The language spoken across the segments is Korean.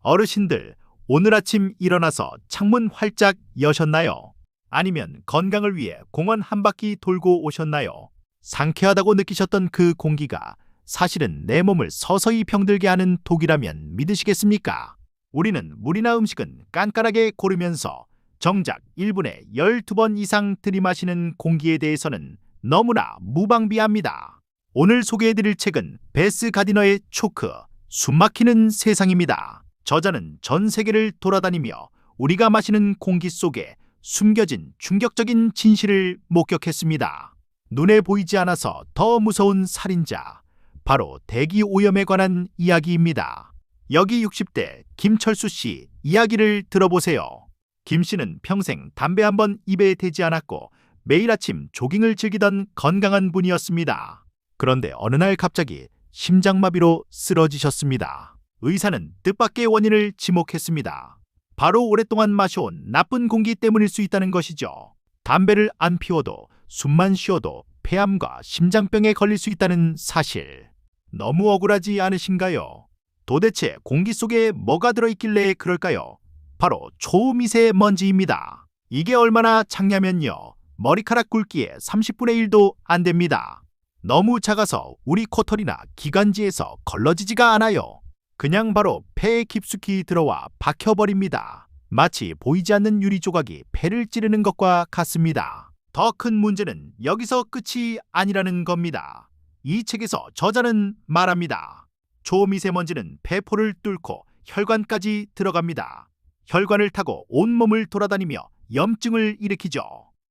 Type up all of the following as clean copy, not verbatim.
어르신들, 오늘 아침 일어나서 창문 활짝 여셨나요? 아니면 건강을 위해 공원 한 바퀴 돌고 오셨나요? 상쾌하다고 느끼셨던 그 공기가 사실은 내 몸을 서서히 병들게 하는 독이라면 믿으시겠습니까? 우리는 물이나 음식은 깐깐하게 고르면서 정작 1분에 12번 이상 들이마시는 공기에 대해서는 너무나 무방비합니다. 오늘 소개해드릴 책은 베스 가디너의 초크, 숨막히는 세상입니다. 저자는 전 세계를 돌아다니며 우리가 마시는 공기 속에 숨겨진 충격적인 진실을 목격했습니다. 눈에 보이지 않아서 더 무서운 살인자, 바로 대기 오염에 관한 이야기입니다. 여기 60대 김철수 씨 이야기를 들어보세요. 김 씨는 평생 담배 한 번 입에 대지 않았고 매일 아침 조깅을 즐기던 건강한 분이었습니다. 그런데 어느 날 갑자기 심장마비로 쓰러지셨습니다. 의사는 뜻밖의 원인을 지목했습니다. 바로 오랫동안 마셔온 나쁜 공기 때문일 수 있다는 것이죠. 담배를 안 피워도 숨만 쉬어도 폐암과 심장병에 걸릴 수 있다는 사실. 너무 억울하지 않으신가요? 도대체 공기 속에 뭐가 들어있길래 그럴까요? 바로 초미세먼지입니다. 이게 얼마나 작냐면요, 머리카락 굵기의 30분의 1도 안 됩니다. 너무 작아서 우리 코털이나 기관지에서 걸러지지가 않아요. 그냥 바로 폐에 깊숙이 들어와 박혀버립니다. 마치 보이지 않는 유리 조각이 폐를 찌르는 것과 같습니다. 더 큰 문제는 여기서 끝이 아니라는 겁니다. 이 책에서 저자는 말합니다. 초미세먼지는 폐포를 뚫고 혈관까지 들어갑니다. 혈관을 타고 온몸을 돌아다니며 염증을 일으키죠.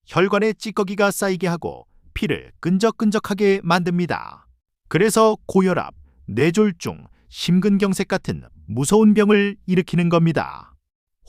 혈관에 찌꺼기가 쌓이게 하고 피를 끈적끈적하게 만듭니다. 그래서 고혈압, 뇌졸중, 심근경색 같은 무서운 병을 일으키는 겁니다.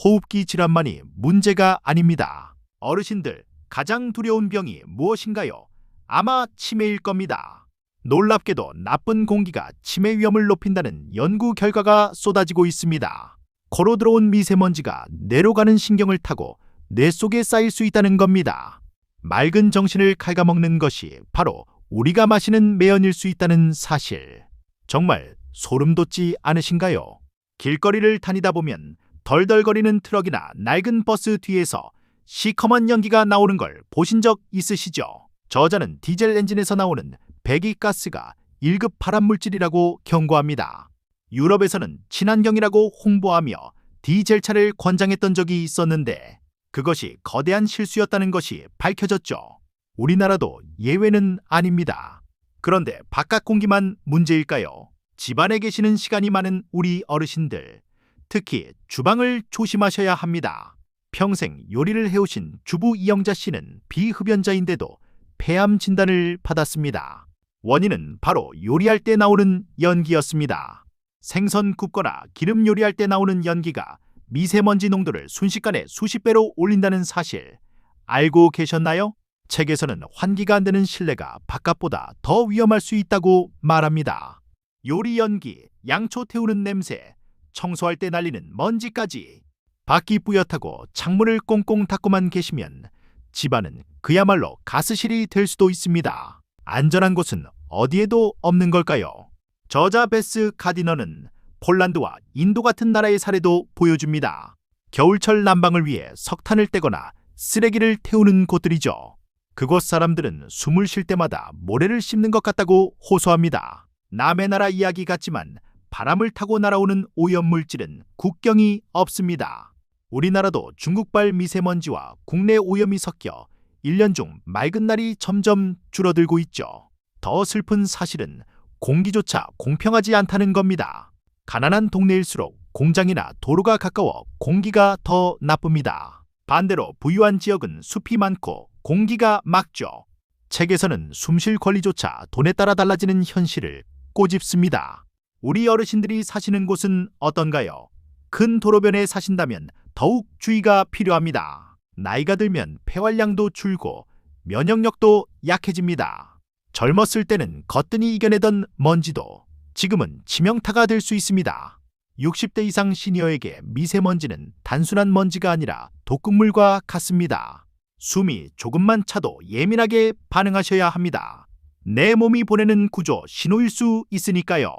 호흡기 질환만이 문제가 아닙니다. 어르신들, 가장 두려운 병이 무엇인가요? 아마 치매일 겁니다. 놀랍게도 나쁜 공기가 치매 위험을 높인다는 연구 결과가 쏟아지고 있습니다. 코로 들어온 미세먼지가 뇌로 가는 신경을 타고 뇌 속에 쌓일 수 있다는 겁니다. 맑은 정신을 갉아먹는 것이 바로 우리가 마시는 매연일 수 있다는 사실. 정말 소름 돋지 않으신가요? 길거리를 다니다 보면 덜덜거리는 트럭이나 낡은 버스 뒤에서 시커먼 연기가 나오는 걸 보신 적 있으시죠? 저자는 디젤 엔진에서 나오는 배기가스가 1급 발암물질이라고 경고합니다. 유럽에서는 친환경이라고 홍보하며 디젤차를 권장했던 적이 있었는데 그것이 거대한 실수였다는 것이 밝혀졌죠. 우리나라도 예외는 아닙니다. 그런데 바깥 공기만 문제일까요? 집안에 계시는 시간이 많은 우리 어르신들, 특히 주방을 조심하셔야 합니다. 평생 요리를 해오신 주부 이영자 씨는 비흡연자인데도 폐암 진단을 받았습니다. 원인은 바로 요리할 때 나오는 연기였습니다. 생선 굽거나 기름 요리할 때 나오는 연기가 미세먼지 농도를 순식간에 수십 배로 올린다는 사실 알고 계셨나요? 책에서는 환기가 안 되는 실내가 바깥보다 더 위험할 수 있다고 말합니다. 요리 연기, 양초 태우는 냄새, 청소할 때 날리는 먼지까지. 밖이 뿌옇하고 창문을 꽁꽁 닫고만 계시면 집안은 그야말로 가스실이 될 수도 있습니다. 안전한 곳은 어디에도 없는 걸까요? 저자 베스 가디너는 폴란드와 인도 같은 나라의 사례도 보여줍니다. 겨울철 난방을 위해 석탄을 떼거나 쓰레기를 태우는 곳들이죠. 그곳 사람들은 숨을 쉴 때마다 모래를 씹는 것 같다고 호소합니다. 남의 나라 이야기 같지만 바람을 타고 날아오는 오염물질은 국경이 없습니다. 우리나라도 중국발 미세먼지와 국내 오염이 섞여 1년 중 맑은 날이 점점 줄어들고 있죠. 더 슬픈 사실은 공기조차 공평하지 않다는 겁니다. 가난한 동네일수록 공장이나 도로가 가까워 공기가 더 나쁩니다. 반대로 부유한 지역은 숲이 많고 공기가 맑죠. 책에서는 숨쉴 권리조차 돈에 따라 달라지는 현실을 꼬집습니다. 우리 어르신들이 사시는 곳은 어떤가요? 큰 도로변에 사신다면 더욱 주의가 필요합니다. 나이가 들면 폐활량도 줄고 면역력도 약해집니다. 젊었을 때는 거뜬히 이겨내던 먼지도 지금은 치명타가 될 수 있습니다. 60대 이상 시니어에게 미세먼지는 단순한 먼지가 아니라 독극물과 같습니다. 숨이 조금만 차도 예민하게 반응하셔야 합니다. 내 몸이 보내는 구조 신호일 수 있으니까요.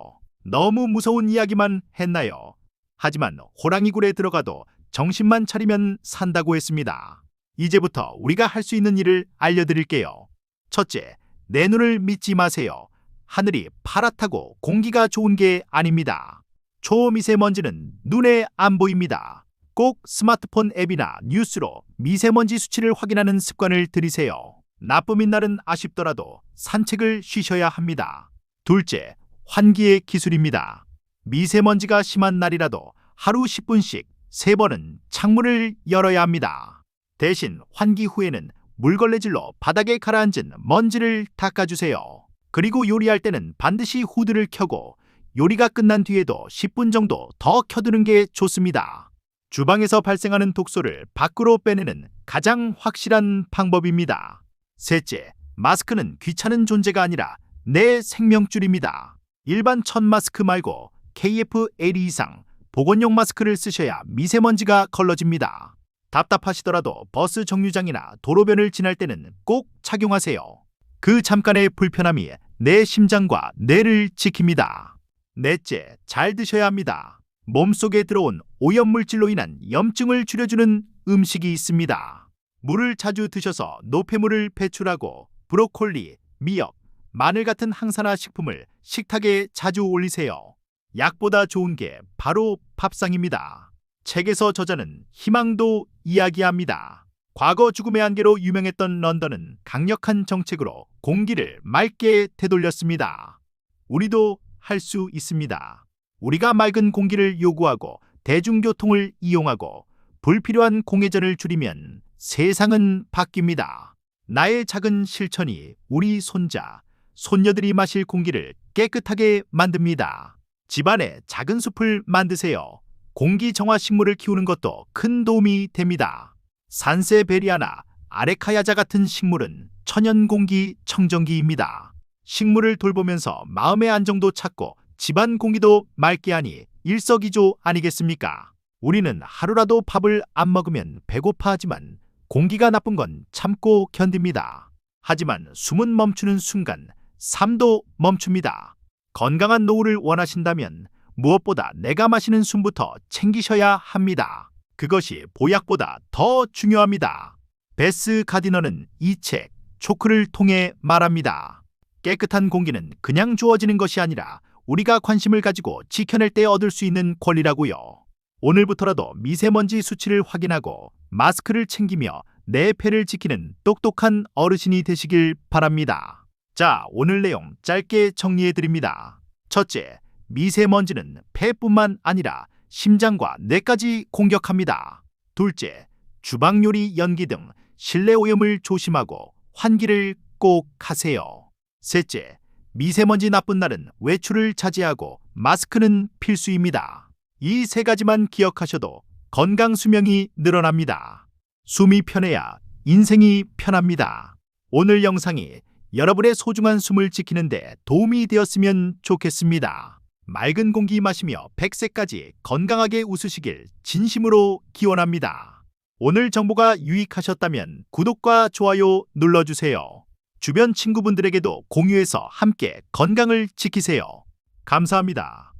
너무 무서운 이야기만 했나요? 하지만 호랑이 굴에 들어가도 정신만 차리면 산다고 했습니다. 이제부터 우리가 할 수 있는 일을 알려드릴게요. 첫째, 내 눈을 믿지 마세요. 하늘이 파랗다고 공기가 좋은 게 아닙니다. 초미세먼지는 눈에 안 보입니다. 꼭 스마트폰 앱이나 뉴스로 미세먼지 수치를 확인하는 습관을 들이세요. 나쁨인 날은 아쉽더라도 산책을 쉬셔야 합니다. 둘째, 환기의 기술입니다. 미세먼지가 심한 날이라도 하루 10분씩 3번은 창문을 열어야 합니다. 대신 환기 후에는 물걸레질로 바닥에 가라앉은 먼지를 닦아주세요. 그리고 요리할 때는 반드시 후드를 켜고 요리가 끝난 뒤에도 10분 정도 더 켜두는 게 좋습니다. 주방에서 발생하는 독소를 밖으로 빼내는 가장 확실한 방법입니다. 셋째, 마스크는 귀찮은 존재가 아니라 내 생명줄입니다. 일반 천 마스크 말고 KF82 이상 보건용 마스크를 쓰셔야 미세먼지가 걸러집니다. 답답하시더라도 버스 정류장이나 도로변을 지날 때는 꼭 착용하세요. 그 잠깐의 불편함이 내 심장과 뇌를 지킵니다. 넷째, 잘 드셔야 합니다. 몸속에 들어온 오염물질로 인한 염증을 줄여주는 음식이 있습니다. 물을 자주 드셔서 노폐물을 배출하고 브로콜리, 미역, 마늘 같은 항산화 식품을 식탁에 자주 올리세요. 약보다 좋은 게 바로 밥상입니다. 책에서 저자는 희망도 이야기합니다. 과거 죽음의 안개로 유명했던 런던은 강력한 정책으로 공기를 맑게 되돌렸습니다. 우리도 할 수 있습니다. 우리가 맑은 공기를 요구하고 대중교통을 이용하고 불필요한 공해전을 줄이면 세상은 바뀝니다. 나의 작은 실천이 우리 손자, 손녀들이 마실 공기를 깨끗하게 만듭니다. 집안에 작은 숲을 만드세요. 공기 정화 식물을 키우는 것도 큰 도움이 됩니다. 산세베리아나 아레카야자 같은 식물은 천연 공기 청정기입니다. 식물을 돌보면서 마음의 안정도 찾고 집안 공기도 맑게 하니 일석이조 아니겠습니까? 우리는 하루라도 밥을 안 먹으면 배고파하지만 공기가 나쁜 건 참고 견딥니다. 하지만 숨은 멈추는 순간 삶도 멈춥니다. 건강한 노후를 원하신다면 무엇보다 내가 마시는 숨부터 챙기셔야 합니다. 그것이 보약보다 더 중요합니다. 베스 가디너는 이 책 초크를 통해 말합니다. 깨끗한 공기는 그냥 주어지는 것이 아니라 우리가 관심을 가지고 지켜낼 때 얻을 수 있는 권리라고요. 오늘부터라도 미세먼지 수치를 확인하고 마스크를 챙기며 내 폐를 지키는 똑똑한 어르신이 되시길 바랍니다. 자, 오늘 내용 짧게 정리해드립니다. 첫째, 미세먼지는 폐뿐만 아니라 심장과 뇌까지 공격합니다. 둘째, 주방 요리 연기 등 실내 오염을 조심하고 환기를 꼭 하세요. 셋째, 미세먼지 나쁜 날은 외출을 자제하고 마스크는 필수입니다. 이 3가지만 기억하셔도 건강 수명이 늘어납니다. 숨이 편해야 인생이 편합니다. 오늘 영상이 여러분의 소중한 숨을 지키는데 도움이 되었으면 좋겠습니다. 맑은 공기 마시며 100세까지 건강하게 웃으시길 진심으로 기원합니다. 오늘 정보가 유익하셨다면 구독과 좋아요 눌러주세요. 주변 친구분들에게도 공유해서 함께 건강을 지키세요. 감사합니다.